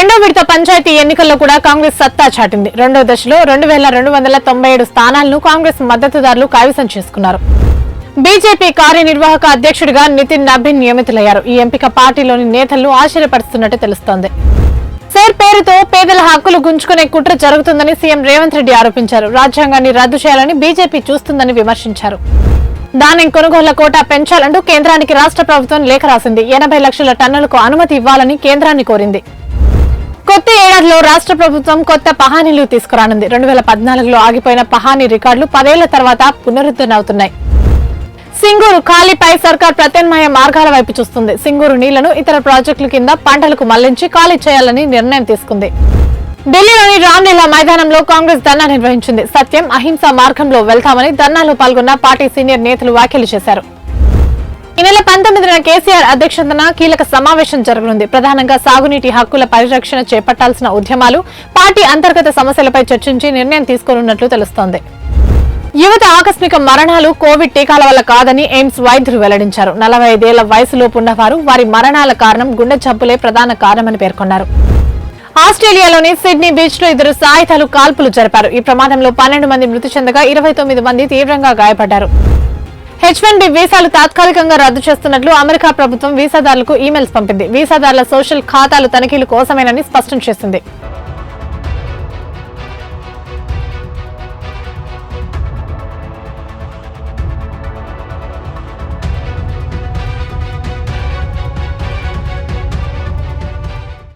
రెండో విడత పంచాయతీ ఎన్నికల్లో కూడా కాంగ్రెస్ సత్తా చాటింది. రెండో దశలో 2297 స్థానాలను కాంగ్రెస్ మద్దతుదారులు కైవసం చేసుకున్నారు. బీజేపీ కార్యనిర్వాహక అధ్యక్షుడిగా నితిన్ నబీన్ నియమితులయ్యారు. ఈ ఎంపిక పార్టీలోని నేతలను ఆశ్చర్యపరుస్తున్నట్టు తెలుస్తోంది. సేర్ పేరుతో పేదల హక్కులు గుంజుకునే కుట్ర జరుగుతుందని సీఎం రేవంత్ రెడ్డి ఆరోపించారు. రాజ్యాంగాన్ని రద్దు చేయాలని బీజేపీ చూస్తుందని విమర్శించారు. ధాన్యం కొనుగోళ్ల కోటా పెంచాలంటూ కేంద్రానికి రాష్ట్ర ప్రభుత్వం లేఖ రాసింది. 80 లక్షల టన్నులకు అనుమతి ఇవ్వాలని కేంద్రాన్ని కోరింది. కొత్త ఏడాదిలో రాష్ట్ర ప్రభుత్వం కొత్త పహానీలు తీసుకురానుంది. 2014లో ఆగిపోయిన పహానీ రికార్డులు 10 ఏళ్ల తర్వాత పునరుద్ధరణవుతున్నాయి. సింగూరు ఖాళీపై సర్కార్ ప్రత్యామ్నాయ మార్గాల వైపు చూస్తుంది. సింగూరు నీళ్లను ఇతర ప్రాజెక్టుల కింద పంటలకు మళ్లించి ఖాళీ చేయాలని నిర్ణయం తీసుకుంది. ఢిల్లీలోని రామ్లీలా మైదానంలో కాంగ్రెస్ ధర్నా నిర్వహించింది. సత్యం, అహింస మార్గంలో వెళ్తామని ధర్నాలో పాల్గొన్న పార్టీ సీనియర్ నేతలు వ్యాఖ్యలు చేశారు. ఈ నెల 19న కేసీఆర్ అధ్యక్షతన కీలక సమావేశం జరగనుంది. ప్రధానంగా సాగునీటి హక్కుల పరిరక్షణ చేపట్టాల్సిన ఉద్యమాలు, పార్టీ అంతర్గత సమస్యలపై చర్చించి నిర్ణయం తీసుకోనున్నట్లు తెలుస్తోంది. యువత ఆకస్మిక మరణాలు కోవిడ్ టీకాల వల్ల కాదని ఎయిమ్స్ వైద్యులు వెల్లడించారు. 45 ఏళ్ల వయసులోపు ఉన్నవారు వారి మరణాల కారణం గుండె జబ్బులే ప్రధాన కారణమని పేర్కొన్నారు. ఆస్ట్రేలియాలోని సిడ్నీ బీచ్ లో 2 సాయుధాలు కాల్పులు జరిపారు. ఈ ప్రమాదంలో 12 మంది మృతి చెందగా 29 మంది తీవ్రంగా గాయపడ్డారు. H1B వీసాలు తాత్కాలికంగా రద్దు చేస్తున్నట్లు అమెరికా ప్రభుత్వం వీసాదారులకు ఈమెయిల్స్ పంపింది. వీసాదారుల సోషల్ ఖాతాలు తనిఖీల కోసమేనని స్పష్టం చేసింది.